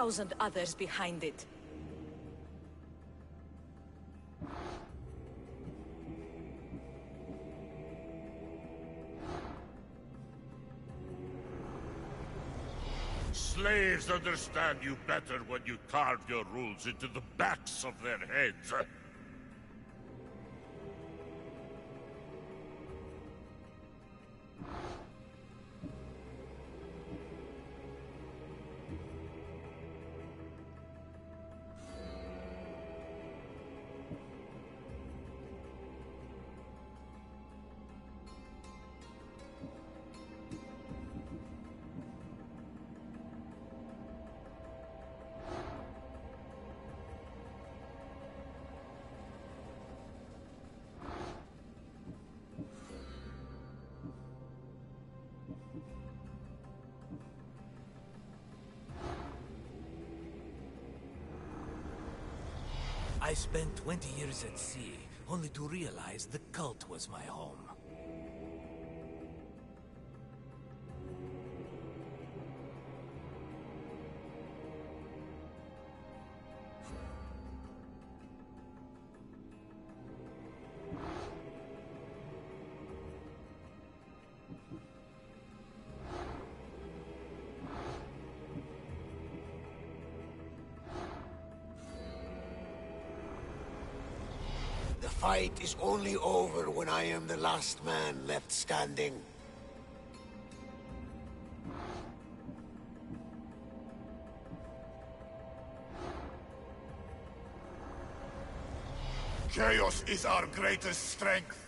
1,000 others behind it. Slaves understand you better when you carve your rules into the backs of their heads. I spent 20 years at sea, only to realize the cult was my home. The fight is only over when I am the last man left standing. Chaos is our greatest strength.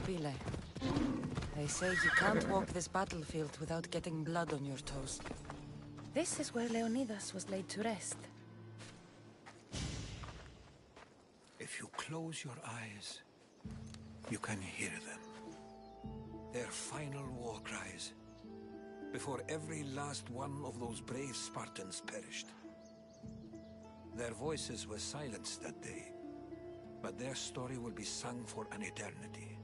Thermopylae. They say you can't walk this battlefield without getting blood on your toes. This is where Leonidas was laid to rest. If you close your eyes, you can hear them. Their final war cries, before every last one of those brave Spartans perished. Their voices were silenced that day, but their story will be sung for an eternity.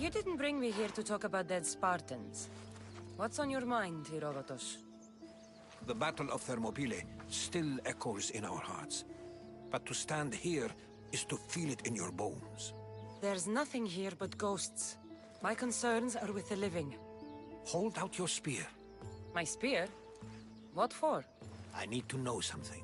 You didn't bring me here to talk about dead Spartans. What's on your mind, Herodotus? The Battle of Thermopylae still echoes in our hearts. But to stand here is to feel it in your bones. There's nothing here but ghosts. My concerns are with the living. Hold out your spear. My spear? What for? I need to know something.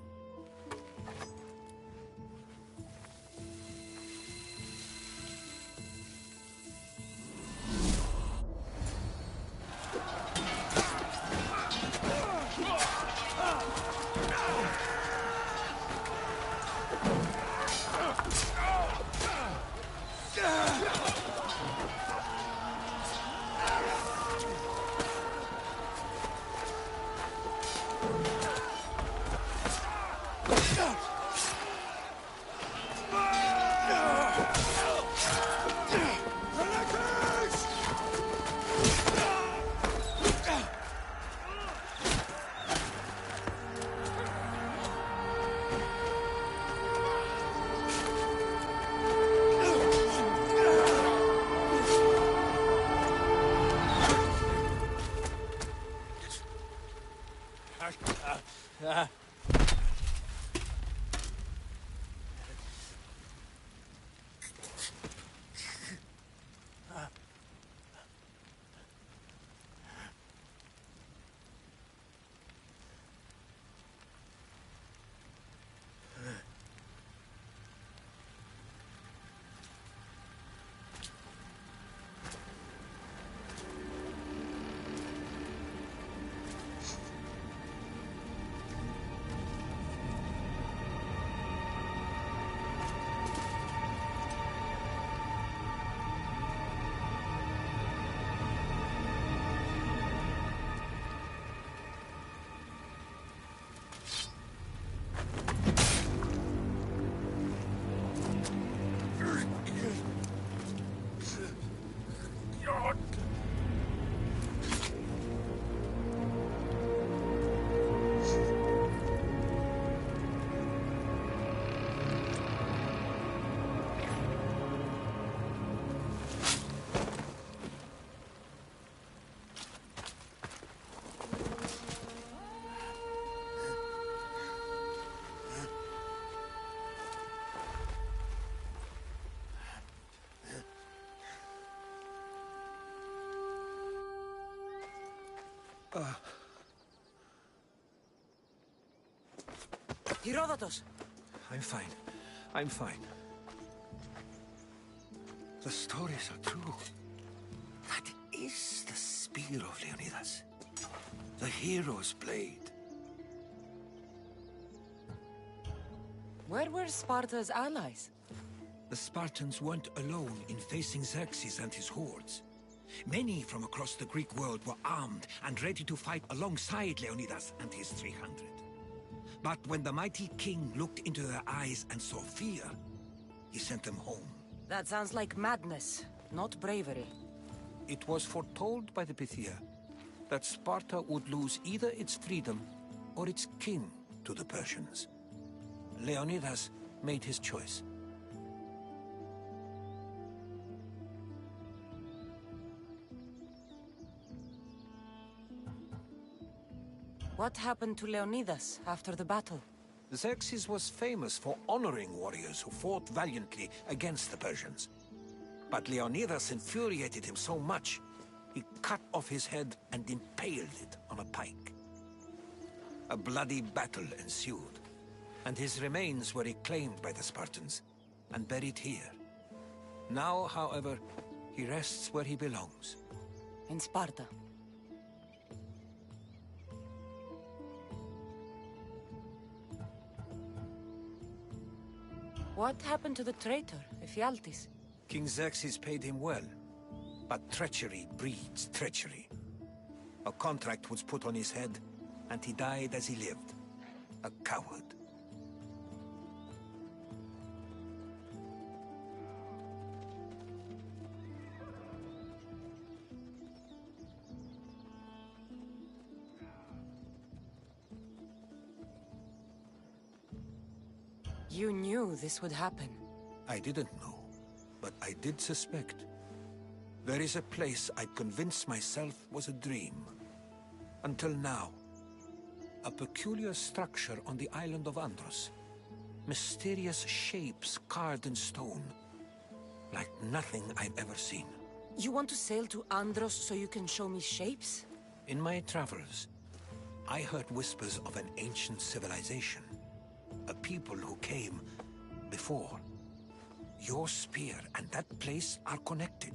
Herodotus! I'm fine. I'm fine. The stories are true. That is the spear of Leonidas. The hero's blade. Where were Sparta's allies? The Spartans weren't alone in facing Xerxes and his hordes. Many from across the Greek world were armed and ready to fight alongside Leonidas and his 300. But when the mighty king looked into their eyes and saw fear, he sent them home. That sounds like madness, not bravery. It was foretold by the Pythia that Sparta would lose either its freedom or its king to the Persians. Leonidas made his choice. What happened to Leonidas after the battle? Xerxes was famous for honoring warriors who fought valiantly against the Persians. But Leonidas infuriated him so much, he cut off his head and impaled it on a pike. A bloody battle ensued, and his remains were reclaimed by the Spartans and buried here. Now, however, he rests where he belongs. In Sparta. What happened to the traitor, Ephialtes? King Xerxes paid him well, but treachery breeds treachery. A contract was put on his head, and he died as he lived. A coward. You knew this would happen. I didn't know, but I did suspect. There is a place I'd convinced myself was a dream. Until now. A peculiar structure on the island of Andros. Mysterious shapes carved in stone. Like nothing I've ever seen. You want to sail to Andros so you can show me shapes? In my travels, I heard whispers of an ancient civilization. A people who came before. Your spear and that place are connected.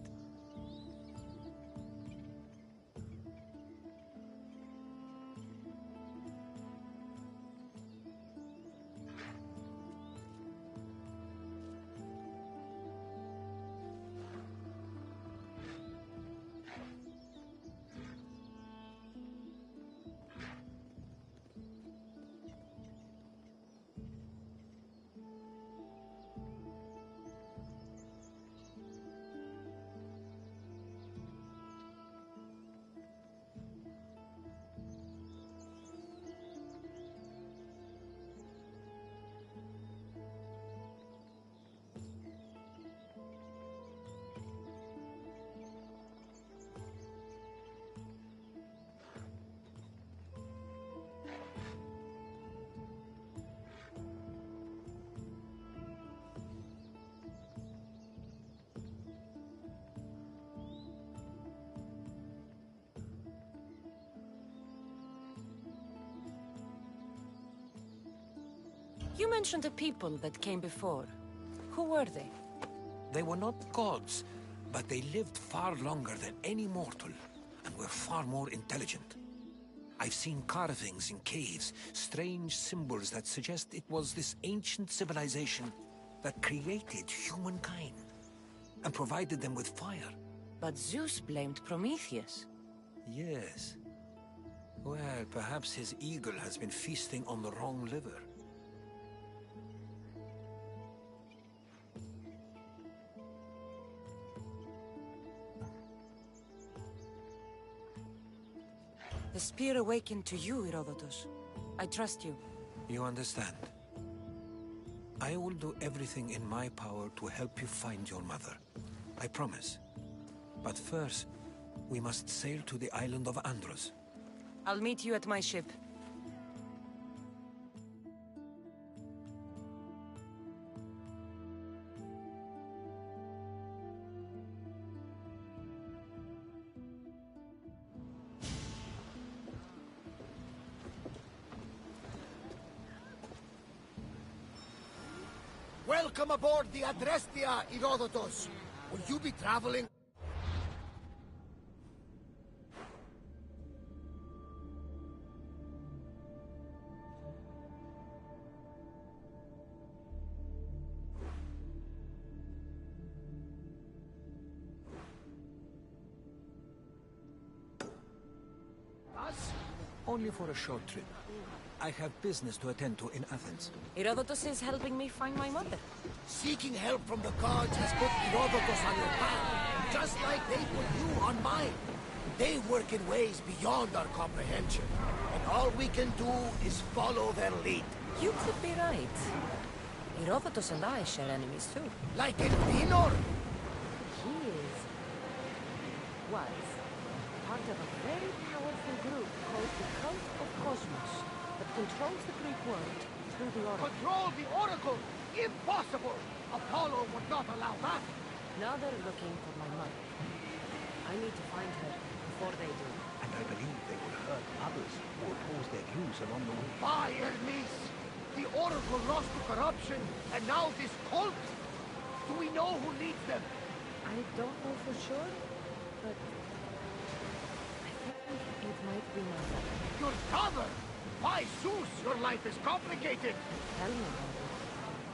You mentioned a people that came before. Who were they? They were not gods, but they lived far longer than any mortal, and were far more intelligent. I've seen carvings in caves, strange symbols that suggest it was this ancient civilization that created humankind, and provided them with fire. But Zeus blamed Prometheus. Yes. Well, perhaps his eagle has been feasting on the wrong liver. The spear awakened to you, Herodotus. I trust you. You understand. I will do everything in my power to help you find your mother. I promise. But first, we must sail to the island of Andros. I'll meet you at my ship. Welcome aboard the Adrestia, Herodotus. Will you be traveling? Us? Only for a short trip. I have business to attend to in Athens. Herodotus is helping me find my mother. Seeking help from the gods has put Herodotus on your path, just like they put you on mine. They work in ways beyond our comprehension, and all we can do is follow their lead. You could be right. Herodotus and I share enemies too. Like in Dinor. He was part of a very powerful group called the Cult of Kosmos that controls the Greek world through the Oracle. Control the Oracle! Impossible! Apollo would not allow that! Now they're looking for my mother. I need to find her before they do. And I believe they will hurt others who oppose their views along the way. By Hermes! The Oracle lost to corruption, and now this cult? Do we know who leads them? I don't know for sure, but I think it might be my mother. Your father! By Zeus, your life is complicated! Tell me about it.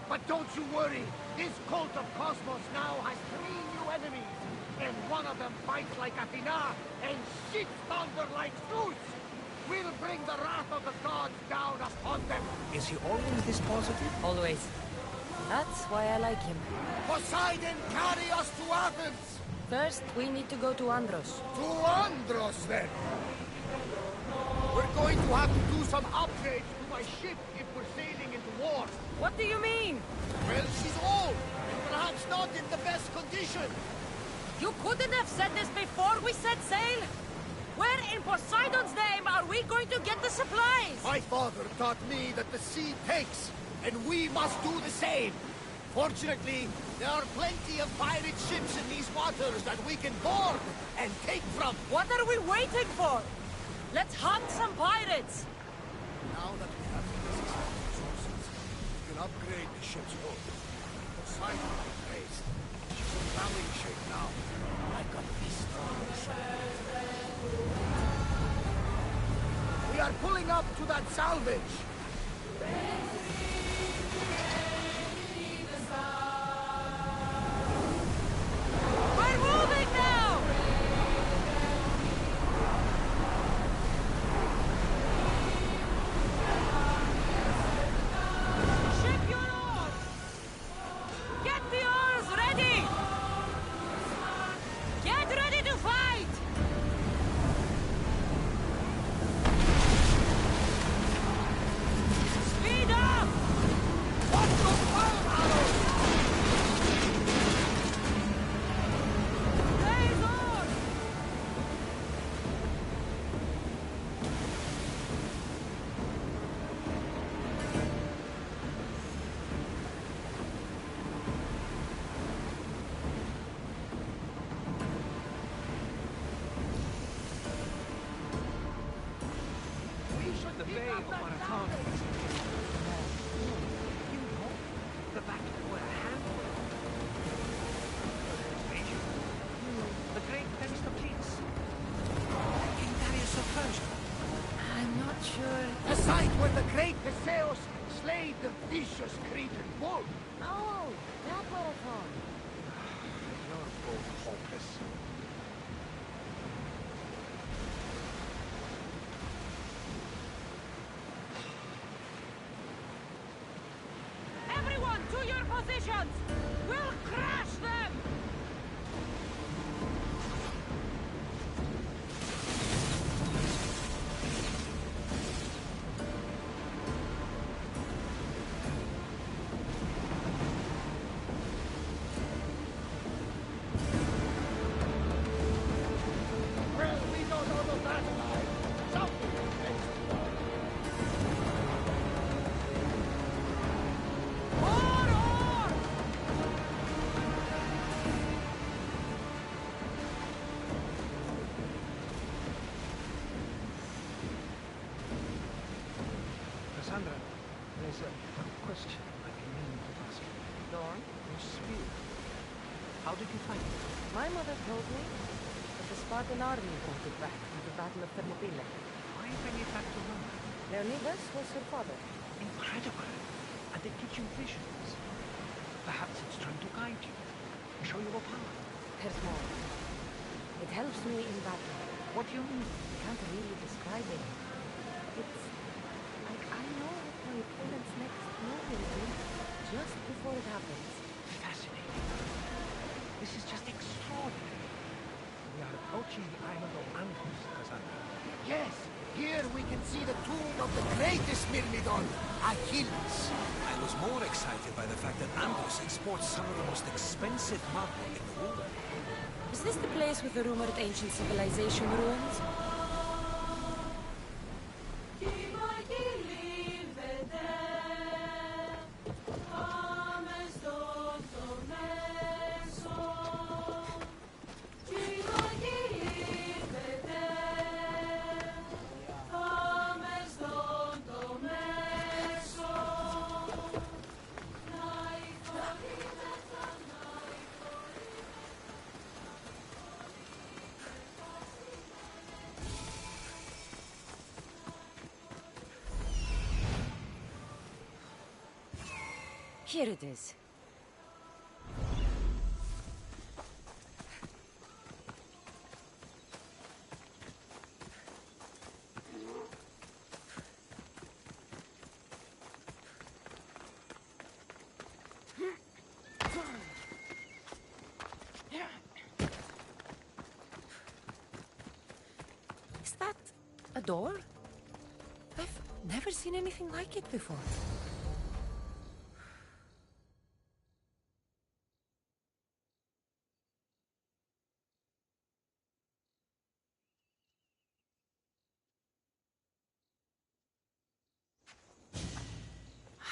But don't you worry, this cult of Kosmos now has 3 new enemies, and one of them fights like Athena and shits thunder like Zeus! We'll bring the wrath of the gods down upon them! Is he always this positive? Always. That's why I like him. Poseidon, carry us to Athens! First, we need to go to Andros. To Andros, then! We're going to have to do some upgrades to my ship if we're sailing into war. What do you mean? Well, she's old, and perhaps not in the best condition. You couldn't have said this before we set sail? Where in Poseidon's name are we going to get the supplies? My father taught me that the sea takes, and we must do the same. Fortunately, there are plenty of pirate ships in these waters that we can board and take from. What are we waiting for? Let's hunt some pirates! Now that we have the necessary resources, we can upgrade the ship's hull. Poseidon be praised. She's in rallying shape now, like a beast on the shore. We are pulling up to that salvage. We're moving now! Ship your oars! Get the oars ready! Get ready to fight! Speed up! Watch those fire arrows! Raise oars! We should The keep Bay up of that Marathon. salvage. You know, the battle were a handful. The great Themistocles. King Darius of Persia. I'm not sure. The site where the great Theseus slayed the vicious Cretan bull. Oh, that marathon. You're both hopeless. spear. How did you find it? My mother told me that the Spartan army brought it back from the Battle of Thermopylae. Why bring it back to Rome? Leonidas was her father. Incredible. And it gives you visions. Perhaps it's trying to guide you. Show you a power. There's more. It helps me in battle. What do you mean? I can't really describe it. It's like I know what my opponent's next move will be just before it happens. Fascinating. This is just extraordinary. We are approaching the island of Angus, Cassandra. Yes, here we can see the tomb of the greatest Myrmidon, Achilles. I was more excited by the fact that Andros exports some of the most expensive marble in the world. Is this the place with the rumored ancient civilization ruins? Here it is. Is that a door? I've never seen anything like it before.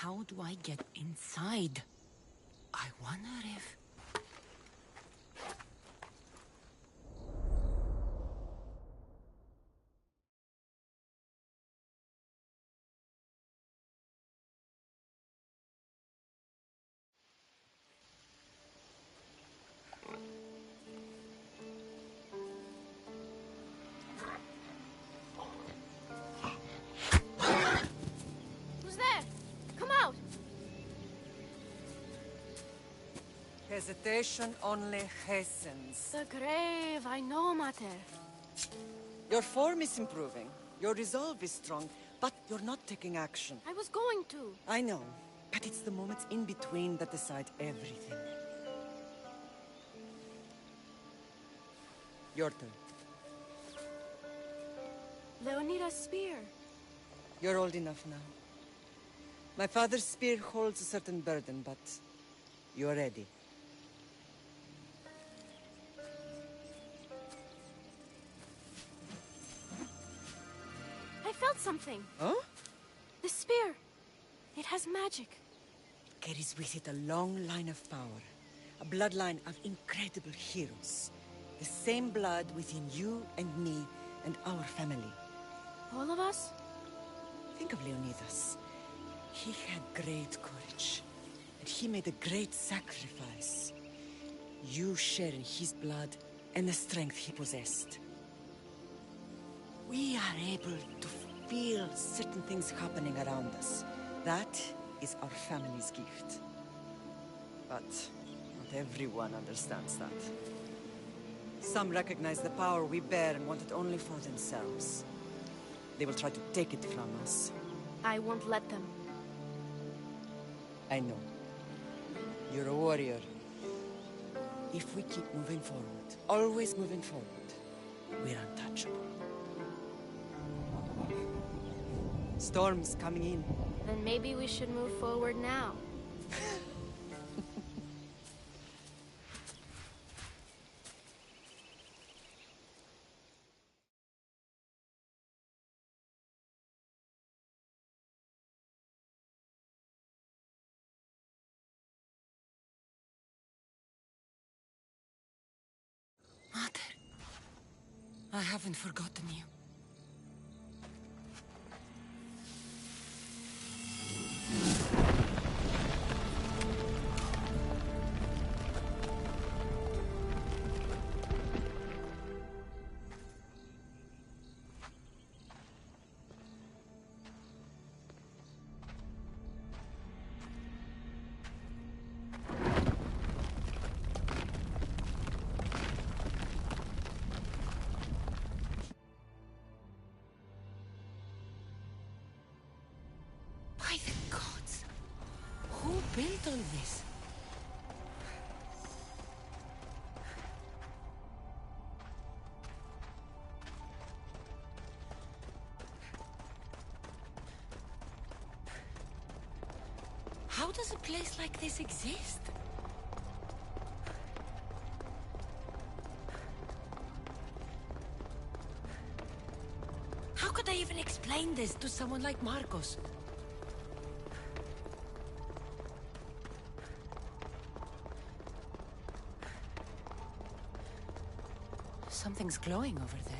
How do I get inside? I wonder if... Who's there? Come out! Hesitation only hastens. The grave, I know, Mater. Your form is improving. Your resolve is strong, but you're not taking action. I was going to. I know, but it's the moments in between that decide everything. Your turn. Leonida's spear. You're old enough now. My father's spear holds a certain burden, but you're ready. I felt something. Huh? The spear. It has magic. Carries with it a long line of power. A bloodline of incredible heroes. The same blood within you and me and our family. All of us? Think of Leonidas. He had great courage. And he made a great sacrifice. You share in his blood and the strength he possessed. We are able to feel certain things happening around us. That is our family's gift. But not everyone understands that. Some recognize the power we bear and want it only for themselves. They will try to take it from us. I won't let them. I know. You're a warrior. If we keep moving forward, always moving forward, we're untouchable. Storm's coming in. Then maybe we should move forward now. Mother, I haven't forgotten you. Who built all this? How does a place like this exist? How could I even explain this to someone like Marcos? Something's glowing over there.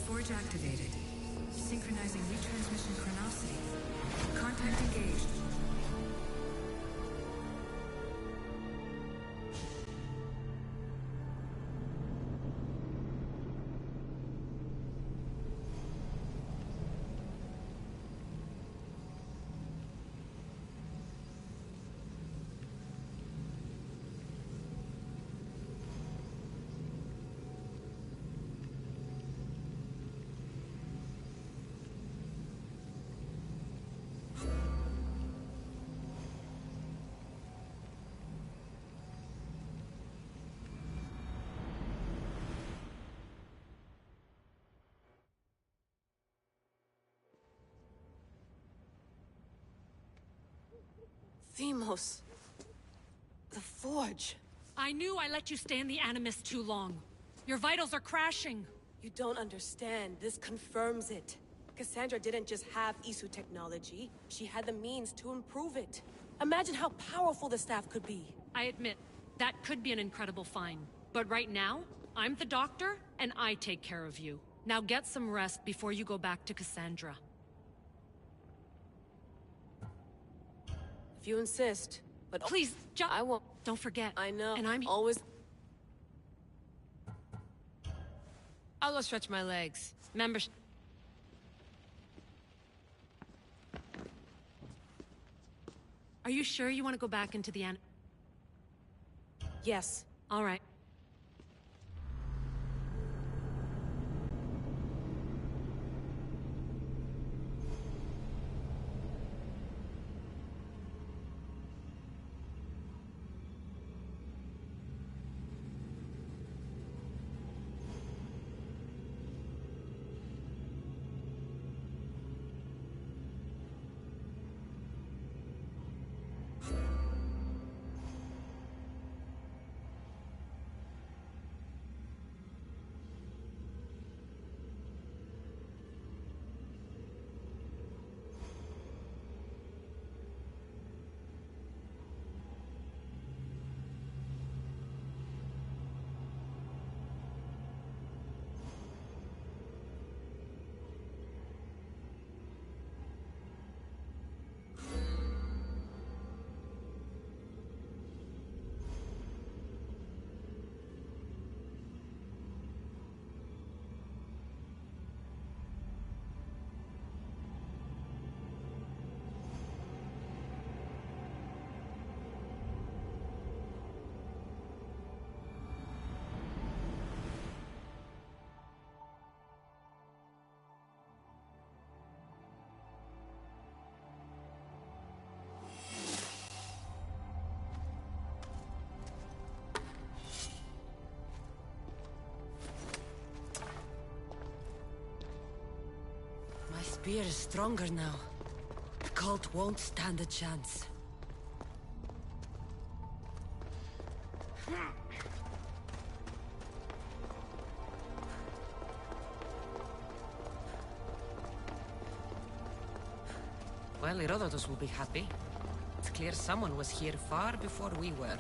Forge activated. Synchronizing retransmission chronicity. Contact engaged. Themos. The Forge. I knew I let you stay in the Animus too long. Your vitals are crashing. You don't understand. This confirms it. Cassandra didn't just have Isu technology. She had the means to improve it. Imagine how powerful the staff could be. I admit, that could be an incredible find. But right now, I'm the doctor, and I take care of you. Now get some rest before you go back to Cassandra. If you insist, but please, I won't. Don't forget. I know. And I'm always. I'll go stretch my legs. Members. Are you sure you want to go back into the Yes. All right. My spear is stronger now. The cult won't stand a chance. Well, Herodotus will be happy. It's clear someone was here far before we were.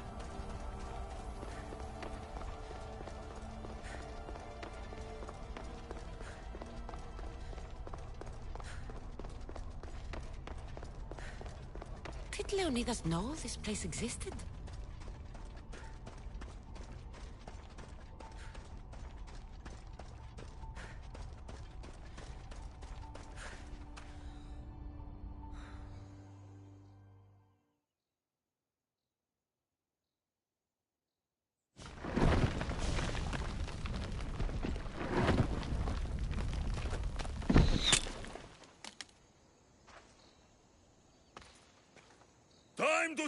Did Leonidas know this place existed?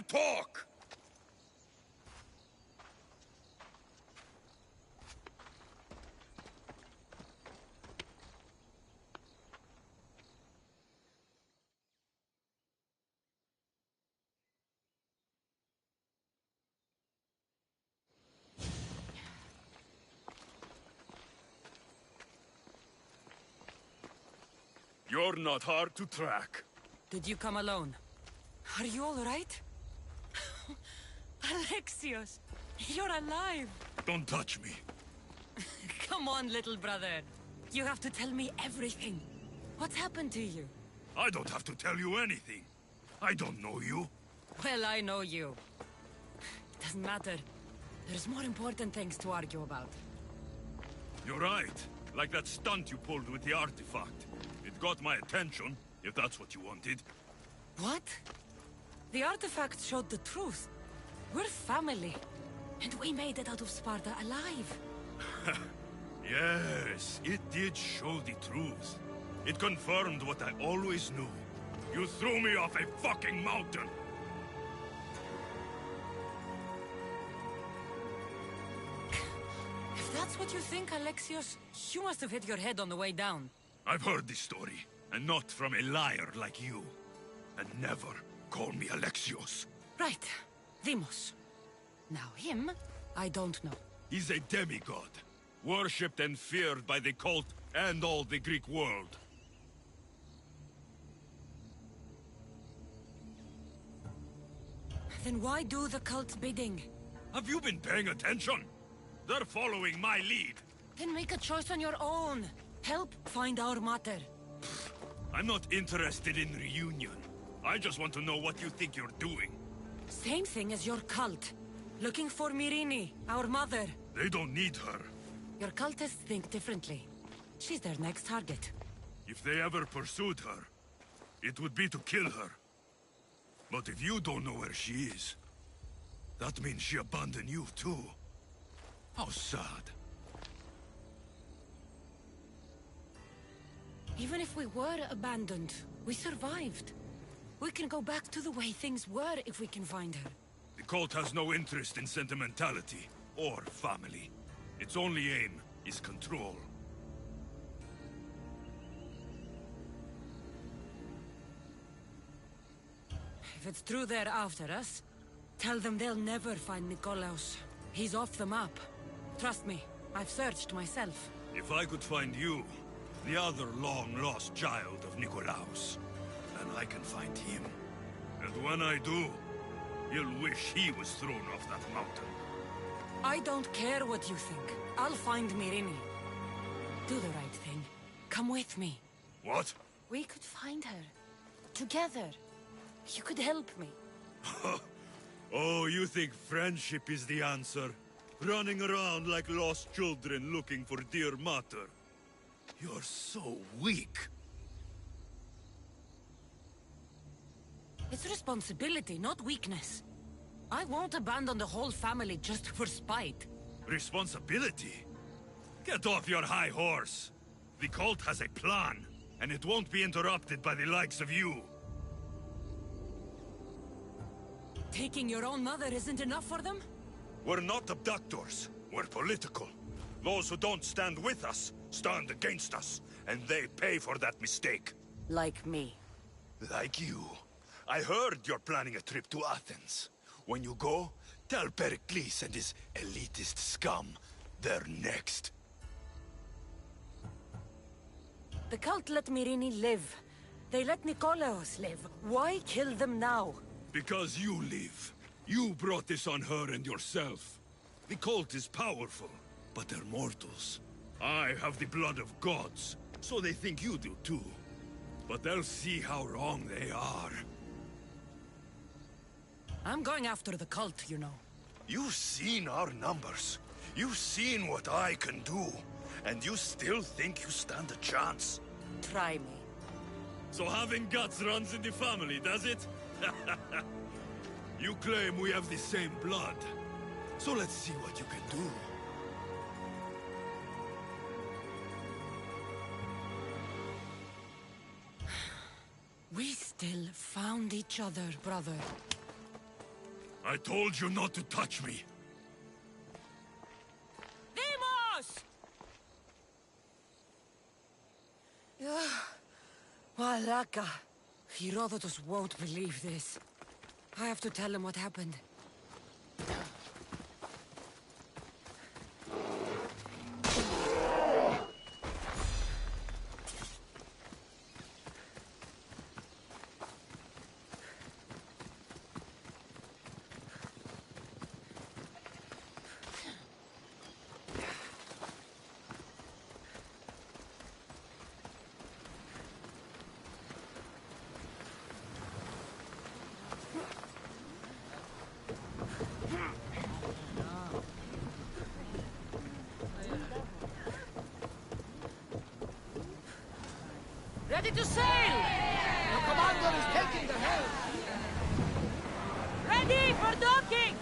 you talk! You're not hard to track. Did you come alone? Are you all right? Alexios, you're alive! Don't touch me. Come on, little brother. You have to tell me everything. What's happened to you? I don't have to tell you anything. I don't know you. Well, I know you. Doesn't matter. There's more important things to argue about. You're right. Like that stunt you pulled with the artifact. It got my attention, if that's what you wanted. What? The artifact showed the truth. We're family. And we made it out of Sparta alive. Yes, it did show the truth. It confirmed what I always knew. You threw me off a fucking mountain! If that's what you think, Alexios, you must have hit your head on the way down. I've heard this story, and not from a liar like you. And never call me Alexios. Right. Deimos. Now him, I don't know. He's a demigod, worshipped and feared by the cult and all the Greek world. Then why do the cult's bidding? Have you been paying attention? They're following my lead. Then make a choice on your own. Help find our mater. I'm not interested in reunion. I just want to know what you think you're doing. Same thing as your cult. Looking for Myrrine, our mother. They don't need her. Your cultists think differently. She's their next target. If they ever pursued her, it would be to kill her. But if you don't know where she is, that means she abandoned you too. How sad. Even if we were abandoned, we survived. We can go back to the way things were if we can find her. The cult has no interest in sentimentality or family. Its only aim is control. If it's true they're after us, tell them they'll never find Nikolaos. He's off the map. Trust me, I've searched myself. If I could find you, the other long-lost child of Nikolaos, then I can find him. And when I do, he'll wish he was thrown off that mountain. I don't care what you think. I'll find Myrrine. Do the right thing. Come with me. What? We could find her. Together. You could help me. Oh, you think friendship is the answer? Running around like lost children looking for dear mater. You're so weak. It's responsibility, not weakness. I won't abandon the whole family just for spite. Responsibility? Get off your high horse. The cult has a plan, and it won't be interrupted by the likes of you. Taking your own mother isn't enough for them? We're not abductors. We're political. Those who don't stand with us, stand against us. And they pay for that mistake. Like me. Like you. I heard you're planning a trip to Athens. When you go, tell Pericles and his elitist scum they're next. The cult let Myrrine live. They let Nikolaos live. Why kill them now? Because you live. You brought this on her and yourself. The cult is powerful, but they're mortals. I have the blood of gods, so they think you do too. But they'll see how wrong they are. I'm going after the cult, you know. You've seen our numbers. You've seen what I can do. And you still think you stand a chance? Try me. So having guts runs in the family, does it? You claim we have the same blood. So let's see what you can do. We still found each other, brother. I told you not to touch me. Demos! Malaka. Herodotus won't believe this. I have to tell him what happened. Ready to sail! The commander is taking the helm! Ready for docking!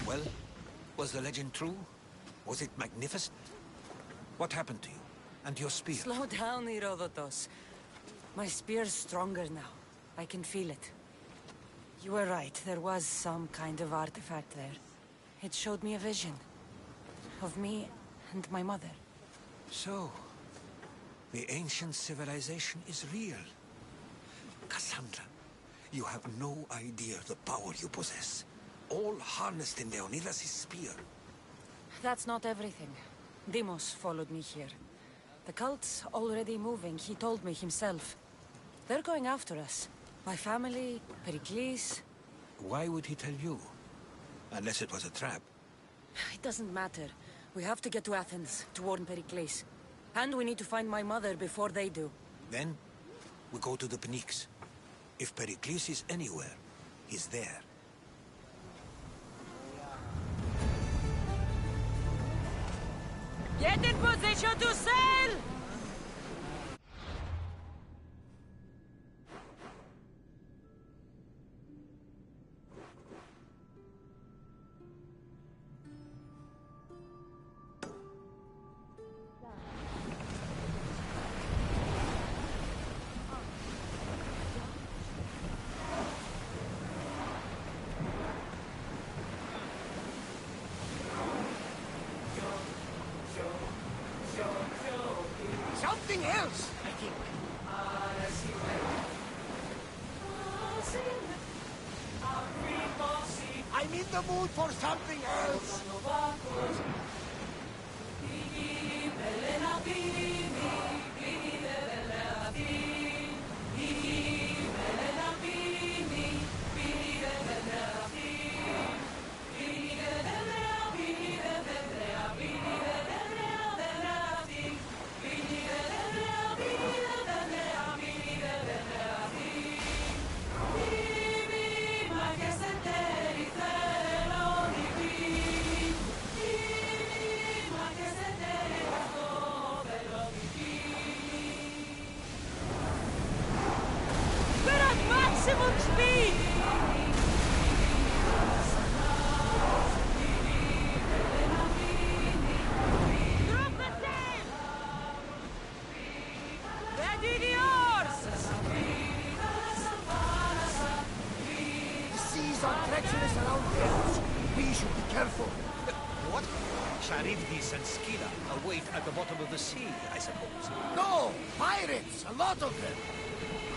Well, was the legend true? Was it magnificent? What happened to you? And your spear? Slow down, Herodotus. My spear's stronger now. I can feel it. You were right. There was some kind of artifact there. It showed me a vision. Of me and my mother. So, the ancient civilization is real. Cassandra, you have no idea the power you possess. All harnessed in Leonidas' spear. That's not everything. Demos followed me here. The cult's already moving, he told me himself. They're going after us. My family, Pericles... Why would he tell you? Unless it was a trap. It doesn't matter. We have to get to Athens, to warn Pericles. And we need to find my mother before they do. Then, we go to the Pnyx. If Pericles is anywhere, he's there. Get in position to sail! Something else, I think. I'm in the mood for something else. We're at maximum speed! Drop the sail! Ready the oars! The seas are treacherous around here. We should be careful. What? Charybdis and Scylla await at the bottom of the sea, I suppose. No! Pirates! A lot of them!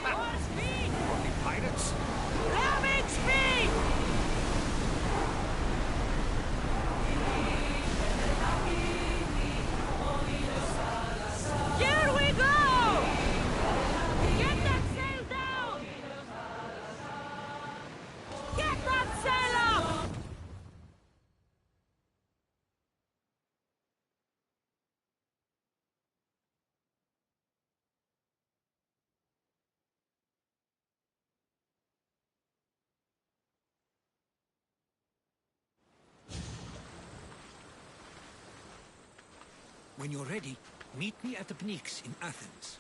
More speed! Only pirates? Ramming speed! Here we go! Get that sail down! Get that sail up! When you're ready, meet me at the Pnyx in Athens.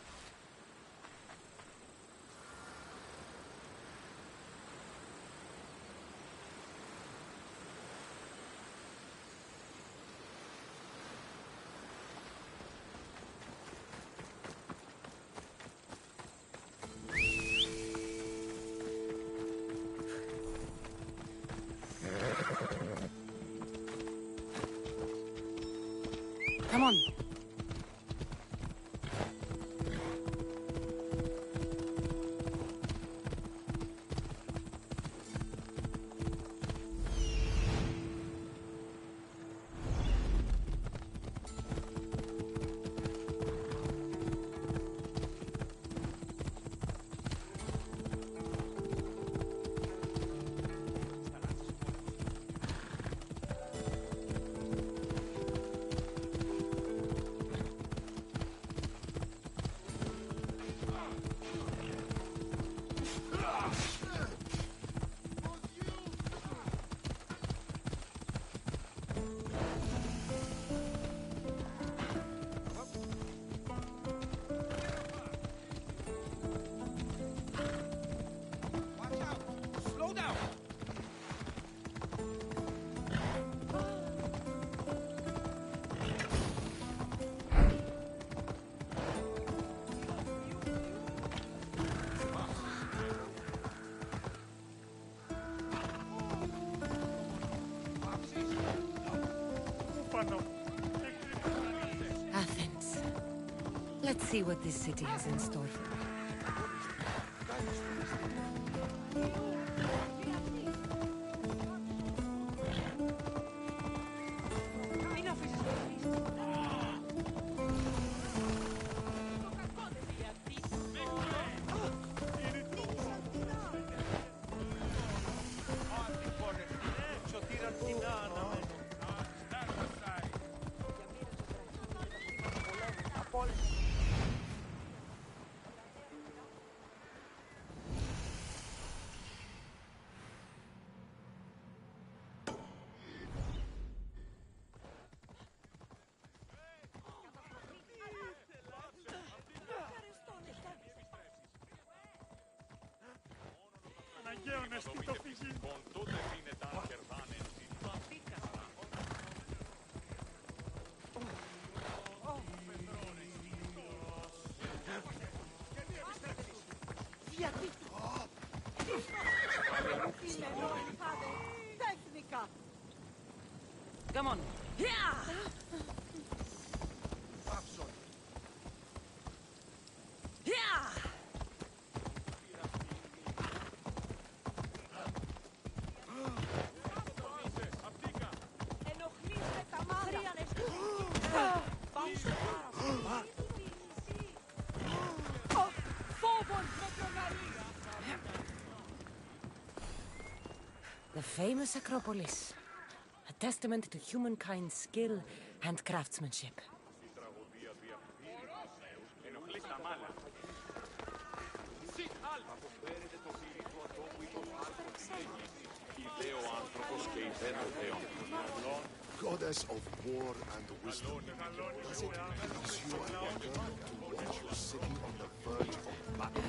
Let's see what this city has in store for me. Come on. Yeah! Yeah! The famous Acropolis. A testament to humankind's skill and craftsmanship. Goddess of war and wisdom, does it please you, I wonder, to watch you sitting on the verge of battle?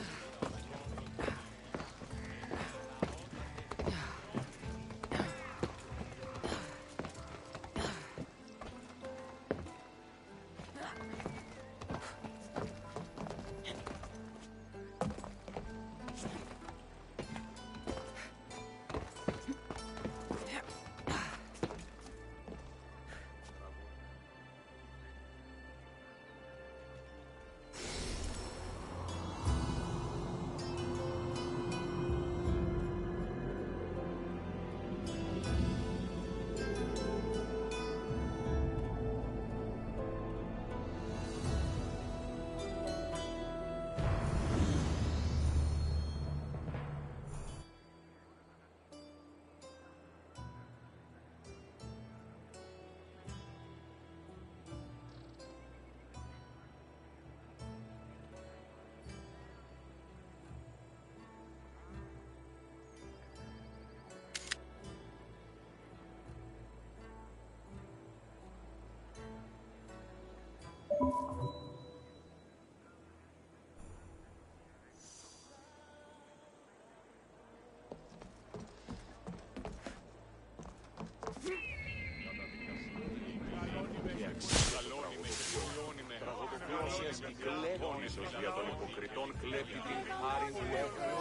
Κλέπονησος δια των υποκριτών κλέπει την χάρη του έθνου.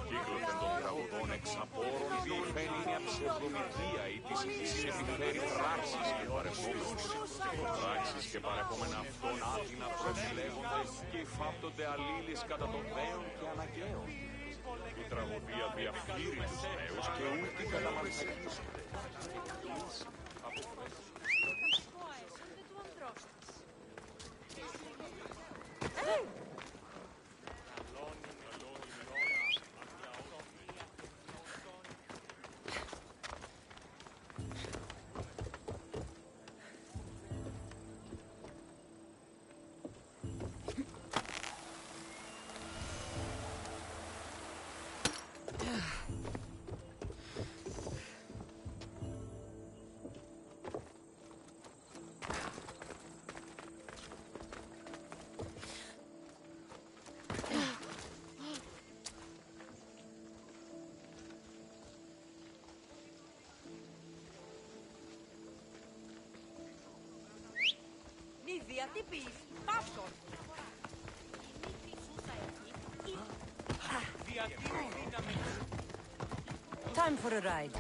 Κύκλωθεν των τραγωδών εξαπόρων διηφαίνει μια ψευδομητεία ή της συνεπιφέρει πράξεις και παρεχόμενες. Πράξεις και παρεχόμενα αυτών άτινα προσλέγονται και υφάπτονται αλλήλεις κατά των δέων και αναγκαίων. Η τραγωδία διαφύρει τους νέους και ούτε καταμαλθακίζονται. Διατύπης, παύσον. Time for a ride.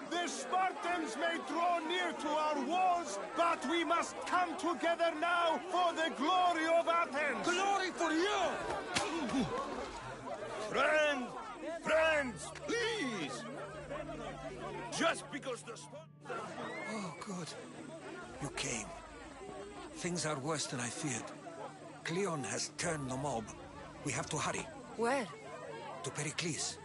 The Spartans may draw near to our walls, but we must come together now for the glory of Athens! Glory for you! Friends, please! Just because the Oh, good. You came. Things are worse than I feared. Cleon has turned the mob. We have to hurry. Where? To Pericles.